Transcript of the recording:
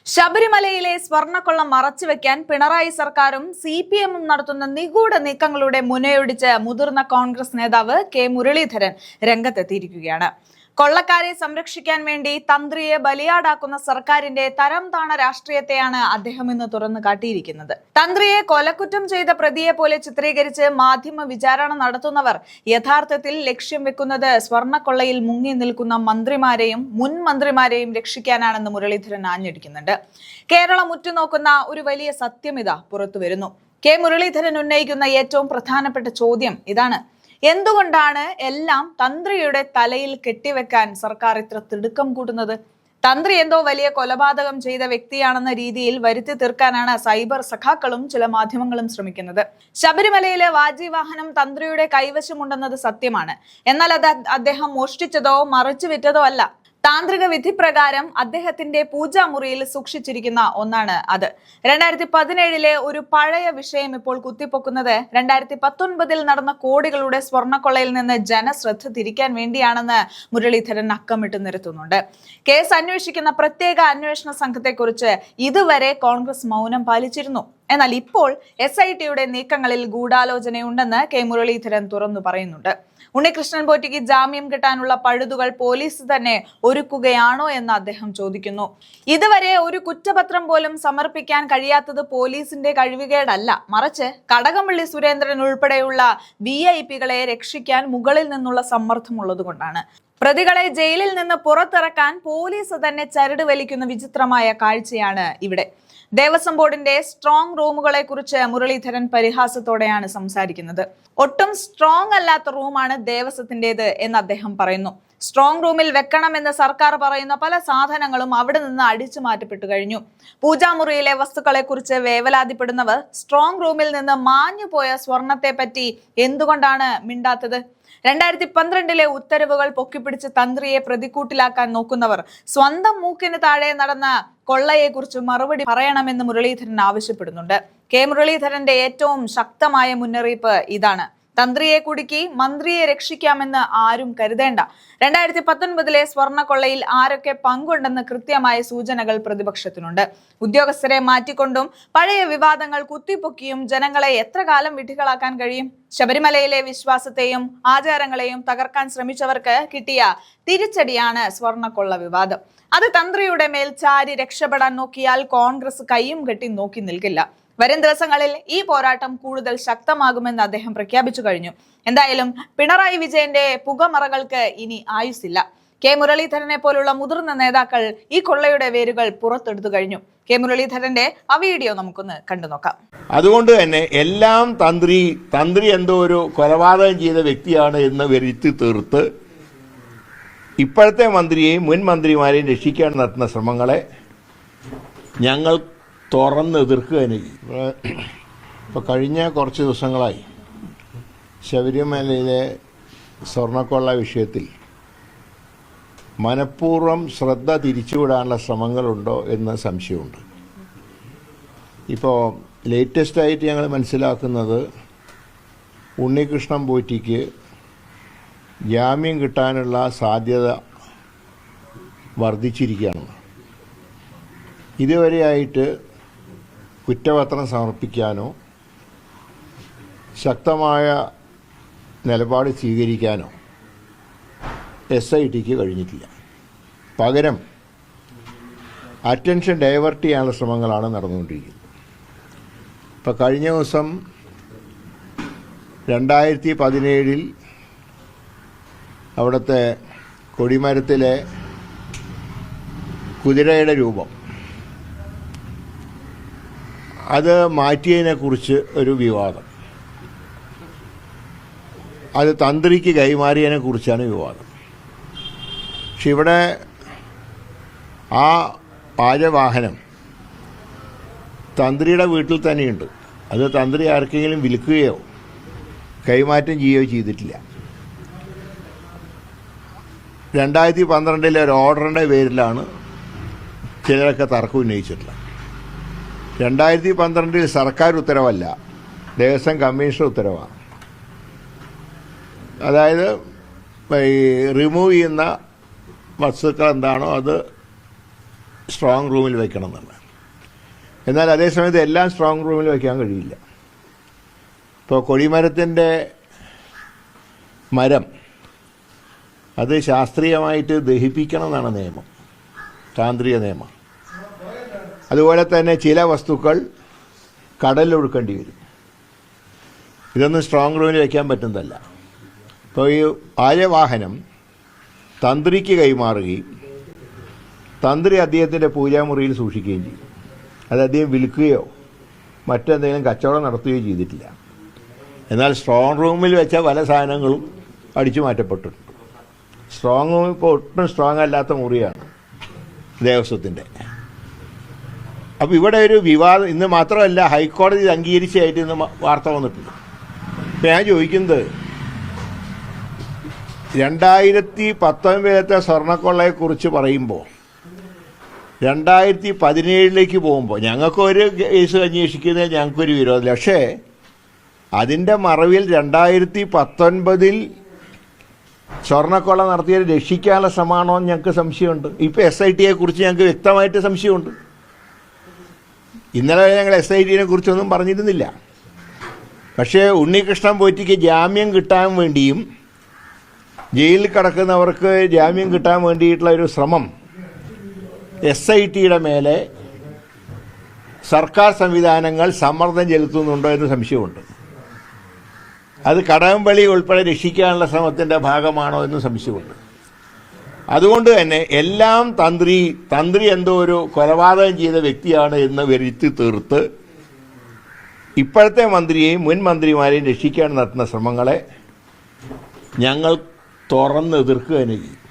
ശബരിമലയിലെ സ്വർണ്ണക്കൊള്ള മറച്ചുവെക്കാൻ പിണറായി സർക്കാരും CPM-ഉം നടത്തുന്ന നിഗൂഢ നീക്കങ്ങളുടെ മുനയൊടിച്ച് മുതിർന്ന കോൺഗ്രസ് നേതാവ് കെ മുരളീധരൻ രംഗത്തെത്തിയിരിക്കുകയാണ്. കൊള്ളക്കാരെ സംരക്ഷിക്കാൻ വേണ്ടി തന്ത്രിയെ ബലിയാടാക്കുന്ന സർക്കാരിന്റെ തരം താണ രാഷ്ട്രീയത്തെയാണ് അദ്ദേഹം ഇന്ന് തുറന്നു കാട്ടിയിരിക്കുന്നത്. തന്ത്രിയെ കൊലക്കുറ്റം ചെയ്ത പ്രതിയെ പോലെ ചിത്രീകരിച്ച് മാധ്യമ വിചാരണ നടത്തുന്നവർ യഥാർത്ഥത്തിൽ ലക്ഷ്യം വെക്കുന്നത് സ്വർണ്ണക്കൊള്ളയിൽ മുങ്ങി നിൽക്കുന്ന മന്ത്രിമാരെയും മുൻ മന്ത്രിമാരെയും രക്ഷിക്കാനാണെന്ന് മുരളീധരൻ ആഞ്ഞടിക്കുന്നുണ്ട്. കേരളം ഉറ്റുനോക്കുന്ന ഒരു വലിയ സത്യം ഇതാ പുറത്തു വരുന്നു. കെ മുരളീധരൻ ഉന്നയിക്കുന്ന ഏറ്റവും പ്രധാനപ്പെട്ട ചോദ്യം ഇതാണ്: എന്തുകൊണ്ടാണ് എല്ലാം തന്ത്രിയുടെ തലയിൽ കെട്ടിവെക്കാൻ സർക്കാർ ഇത്ര തിടുക്കം കൂട്ടുന്നത്? തന്ത്രി എന്തോ വലിയ കൊലപാതകം ചെയ്ത വ്യക്തിയാണെന്ന രീതിയിൽ വരുത്തി തീർക്കാനാണ് സൈബർ സഖാക്കളും ചില മാധ്യമങ്ങളും ശ്രമിക്കുന്നത്. ശബരിമലയിലെ വാജിവാഹനം തന്ത്രിയുടെ കൈവശമുണ്ടെന്നത് സത്യമാണ്. എന്നാൽ അത് അദ്ദേഹം മോഷ്ടിച്ചതോ മറിച്ചു വിറ്റതോ അല്ല. താന്ത്രിക വിധി പ്രകാരം അദ്ദേഹത്തിന്റെ പൂജാമുറിയിൽ സൂക്ഷിച്ചിരിക്കുന്ന ഒന്നാണ് അത്. 2017 ഒരു പഴയ വിഷയം ഇപ്പോൾ കുത്തിപ്പൊക്കുന്നത് 2019 നടന്ന കോടികളുടെ സ്വർണ്ണക്കൊള്ളയിൽ നിന്ന് ജനശ്രദ്ധ തിരിക്കാൻ വേണ്ടിയാണെന്ന് മുരളീധരൻ അക്കമിട്ട് നിരത്തുന്നുണ്ട്. കേസ് അന്വേഷിക്കുന്ന പ്രത്യേക അന്വേഷണ സംഘത്തെക്കുറിച്ച് ഇതുവരെ കോൺഗ്രസ് മൗനം പാലിച്ചിരുന്നു. എന്നാൽ ഇപ്പോൾ SITയുടെ നീക്കങ്ങളിൽ ഗൂഢാലോചനയുണ്ടെന്ന് കെ മുരളീധരൻ തുറന്നു പറയുന്നുണ്ട്. ഉണ്ണികൃഷ്ണൻ പോറ്റിക്ക് ജാമ്യം കിട്ടാനുള്ള പഴുതുകൾ പോലീസ് തന്നെ ഒരുക്കുകയാണോ എന്ന് അദ്ദേഹം ചോദിക്കുന്നു. ഇതുവരെ ഒരു കുറ്റപത്രം പോലും സമർപ്പിക്കാൻ കഴിയാത്തത് പോലീസിന്റെ കഴിവുകേടല്ല, മറിച്ച് കടകംപള്ളി സുരേന്ദ്രൻ ഉൾപ്പെടെയുള്ള VIP-കളെ രക്ഷിക്കാൻ മുകളിൽ നിന്നുള്ള സമ്മർദ്ദമുള്ളതുകൊണ്ടാണ്. പ്രതികളെ ജയിലിൽ നിന്ന് പുറത്തിറക്കാൻ പോലീസ് തന്നെ ചരട് വലിക്കുന്ന വിചിത്രമായ കാഴ്ചയാണ് ഇവിടെ. ദേവസ്വം ബോർഡിന്റെ സ്ട്രോങ് റൂമുകളെ കുറിച്ച് മുരളീധരൻ പരിഹാസത്തോടെയാണ് സംസാരിക്കുന്നത്. ഒട്ടും സ്ട്രോങ് അല്ലാത്ത റൂമാണ് ദേവസ്വത്തിന്റേത് എന്ന് അദ്ദേഹം പറയുന്നു. സ്ട്രോങ് റൂമിൽ വെക്കണമെന്ന് സർക്കാർ പറയുന്ന പല സാധനങ്ങളും അവിടെ നിന്ന് അടിച്ചു മാറ്റപ്പെട്ടു കഴിഞ്ഞു. പൂജാമുറിയിലെ വസ്തുക്കളെ കുറിച്ച് വേവലാതിപ്പെടുന്നവർ സ്ട്രോങ് റൂമിൽ നിന്ന് മാഞ്ഞു പോയ സ്വർണത്തെ പറ്റി എന്തുകൊണ്ടാണ് മിണ്ടാത്തത്? 2012 ഉത്തരവുകൾ പൊക്കിപ്പിടിച്ച് തന്ത്രിയെ പ്രതിക്കൂട്ടിലാക്കാൻ നോക്കുന്നവർ സ്വന്തം മൂക്കിന് താഴെ നടന്ന കൊള്ളയെക്കുറിച്ച് മറുപടി പറയണമെന്ന് മുരളീധരൻ ആവശ്യപ്പെടുന്നുണ്ട്. കെ മുരളീധരന്റെ ഏറ്റവും ശക്തമായ മുന്നറിയിപ്പ് ഇതാണ്: തന്ത്രിയെ കുടുക്കി മന്ത്രിയെ രക്ഷിക്കാമെന്ന് ആരും കരുതേണ്ട. 2019 സ്വർണ്ണക്കൊള്ളയിൽ ആരൊക്കെ പങ്കുണ്ടെന്ന് കൃത്യമായ സൂചനകൾ പ്രതിപക്ഷത്തിനുണ്ട്. ഉദ്യോഗസ്ഥരെ മാറ്റിക്കൊണ്ടും പഴയ വിവാദങ്ങൾ കുത്തിപ്പൊക്കിയും ജനങ്ങളെ എത്ര കാലം വിഡ്ഢികളാക്കാൻ കഴിയും? ശബരിമലയിലെ വിശ്വാസത്തെയും ആചാരങ്ങളെയും തകർക്കാൻ ശ്രമിച്ചവർക്ക് കിട്ടിയ തിരിച്ചടിയാണ് സ്വർണ്ണക്കൊള്ള വിവാദം. അത് തന്ത്രിയുടെ മേൽ ചാരി രക്ഷപ്പെടാൻ നോക്കിയാൽ കോൺഗ്രസ് കൈയും കെട്ടി നോക്കി നിൽക്കില്ല. വരും ദിവസങ്ങളിൽ ഈ പോരാട്ടം കൂടുതൽ ശക്തമാകുമെന്ന് അദ്ദേഹം പ്രഖ്യാപിച്ചു കഴിഞ്ഞു. എന്തായാലും പിണറായി വിജയന്റെ പുകമറകൾക്ക് ഇനി ആയുസില്ല. കെ മുരളീധരനെ പോലുള്ള മുതിർന്ന നേതാക്കൾ ഈ കൊള്ളയുടെ വേരുകൾ പുറത്തെടുത്തു കഴിഞ്ഞു. കെ മുരളീധരന്റെ ആ വീഡിയോ നമുക്കൊന്ന് കണ്ടു നോക്കാം. അതുകൊണ്ട് തന്നെ എല്ലാം തന്ത്രി എന്തോ ഒരു കൊലപാതകം ചെയ്ത വ്യക്തിയാണ് എന്ന് വരുത്തി തീർത്ത് ഇപ്പോഴത്തെ മന്ത്രിയെയും മുൻ മന്ത്രിമാരെയും രക്ഷിക്കാൻ നടത്തുന്ന ശ്രമങ്ങളെ ഞങ്ങൾ തുറന്ന് എതിർക്കുക തന്നെ ചെയ്യും. ഇപ്പോൾ കഴിഞ്ഞ കുറച്ച് ദിവസങ്ങളായി ശബരിമലയിലെ സ്വർണ്ണക്കൊള്ള വിഷയത്തിൽ മനഃപൂർവ്വം ശ്രദ്ധ തിരിച്ചുവിടാനുള്ള ശ്രമങ്ങളുണ്ടോ എന്ന് സംശയമുണ്ട്. ഇപ്പോൾ ലേറ്റസ്റ്റായിട്ട് ഞങ്ങൾ മനസ്സിലാക്കുന്നത് ഉണ്ണികൃഷ്ണൻ പോറ്റിക്ക് ജാമ്യം കിട്ടാനുള്ള സാധ്യത വർദ്ധിച്ചിരിക്കുകയാണ്. ഇതുവരെയായിട്ട് കുറ്റപത്രം സമർപ്പിക്കാനോ ശക്തമായ നിലപാട് സ്വീകരിക്കാനോ SITക്ക് കഴിഞ്ഞിട്ടില്ല. പകരം അറ്റൻഷൻ ഡൈവേർട്ട് ചെയ്യാനുള്ള ശ്രമങ്ങളാണ് നടന്നുകൊണ്ടിരിക്കുന്നത്. ഇപ്പോൾ കഴിഞ്ഞ ദിവസം 2017 അവിടുത്തെ കൊടിമരത്തിലെ കുതിരയുടെ രൂപം അത് മാറ്റിയതിനെക്കുറിച്ച് ഒരു വിവാദം, അത് തന്ത്രിക്ക് കൈമാറിയതിനെക്കുറിച്ചാണ് വിവാദം. പക്ഷെ ഇവിടെ ആ പാചവാഹനം തന്ത്രിയുടെ വീട്ടിൽ തന്നെയുണ്ട്. അത് തന്ത്രി ആർക്കെങ്കിലും വിൽക്കുകയോ കൈമാറ്റം ചെയ്യുകയോ ചെയ്തിട്ടില്ല. 2012 ഒരു ഓർഡറിൻ്റെ പേരിലാണ് ചിലരൊക്കെ തർക്കം ഉന്നയിച്ചിട്ടുള്ളത്. 2012 സർക്കാർ ഉത്തരവല്ല, ദേവസ്വം കമ്മീഷണർ ഉത്തരവാണ്. അതായത് ഈ റിമൂവ് ചെയ്യുന്ന വസ്തുക്കൾ എന്താണോ അത് സ്ട്രോങ് റൂമിൽ വയ്ക്കണം എന്നുള്ളത്. എന്നാൽ അതേസമയത്ത് എല്ലാം സ്ട്രോങ് റൂമിൽ വയ്ക്കാൻ കഴിയില്ല. ഇപ്പോൾ കൊടിമരത്തിൻ്റെ മരം അത് ശാസ്ത്രീയമായിട്ട് ദഹിപ്പിക്കണം എന്നാണ് നിയമം, താന്ത്രിക നിയമം. അതുപോലെ തന്നെ ചില വസ്തുക്കൾ കടലിലൊഴുക്കേണ്ടി വരും. ഇതൊന്നും സ്ട്രോങ് റൂമിൽ വയ്ക്കാൻ പറ്റുന്നതല്ല. ഇപ്പോൾ ഈ ആര്യവാഹനം തന്ത്രിക്ക് കൈമാറുകയും തന്ത്രി അദ്ദേഹത്തിൻ്റെ പൂജാമുറിയിൽ സൂക്ഷിക്കുകയും ചെയ്യും. അത് അദ്ദേഹം വിൽക്കുകയോ മറ്റെന്തെങ്കിലും കച്ചവടം നടത്തുകയോ ചെയ്തിട്ടില്ല. എന്നാൽ സ്ട്രോങ് റൂമിൽ വെച്ച പല സാധനങ്ങളും അടിച്ചു മാറ്റപ്പെട്ടിട്ടുണ്ട്. സ്ട്രോങ് റൂം ഇപ്പോൾ ഒട്ടും സ്ട്രോങ് അല്ലാത്ത മുറിയാണ് ദേവസ്വത്തിൻ്റെ. അപ്പോൾ ഇവിടെ ഒരു വിവാദം ഇന്ന് മാത്രമല്ല, ഹൈക്കോടതി ഇത് അംഗീകരിച്ചായിട്ട് ഇന്ന് വാർത്ത വന്നിട്ടുണ്ട്. ഇപ്പം ഞാൻ ചോദിക്കുന്നത്, 2019 സ്വർണ്ണക്കൊള്ളയെക്കുറിച്ച് പറയുമ്പോൾ 2017 പോകുമ്പോൾ ഞങ്ങൾക്കൊരു കേസ് അന്വേഷിക്കുന്നതിൽ ഞങ്ങൾക്കൊരു വിരോധമില്ല. പക്ഷേ അതിൻ്റെ മറവിൽ 2019 സ്വർണ്ണക്കൊള്ള നടത്തിയത് രക്ഷിക്കാനുള്ള ശ്രമമാണോ എന്ന് ഞങ്ങൾക്ക് സംശയമുണ്ട്. ഇപ്പോൾ SIT കുറിച്ച് ഞങ്ങൾക്ക് വ്യക്തമായിട്ട് സംശയമുണ്ട്. ഇന്നലെ ഞങ്ങൾ SIT കുറിച്ചൊന്നും പറഞ്ഞിരുന്നില്ല. പക്ഷേ ഉണ്ണികൃഷ്ണൻ പോറ്റിക്ക് ജാമ്യം കിട്ടാൻ വേണ്ടിയും ജയിലിൽ കിടക്കുന്നവർക്ക് ജാമ്യം കിട്ടാൻ വേണ്ടിയിട്ടുള്ള ഒരു ശ്രമം SIT മേലെ സർക്കാർ സംവിധാനങ്ങൾ സമ്മർദ്ദം ചെലുത്തുന്നുണ്ടോ എന്ന് സംശയമുണ്ട്. അത് കടകംപള്ളി ഉൾപ്പെടെ രക്ഷിക്കാനുള്ള ശ്രമത്തിൻ്റെ ഭാഗമാണോ എന്ന് സംശയമുണ്ട്. അതുകൊണ്ട് തന്നെ എല്ലാം തന്ത്രി എന്തോ ഒരു കൊലപാതകം ചെയ്ത വ്യക്തിയാണ് എന്ന് വരുത്തി തീർത്ത് ഇപ്പോഴത്തെ മന്ത്രിയെയും മുൻ മന്ത്രിമാരെയും രക്ഷിക്കാൻ നടത്തുന്ന ശ്രമങ്ങളെ ഞങ്ങൾ തുറന്ന് എതിർക്കുക തന്നെ ചെയ്യും.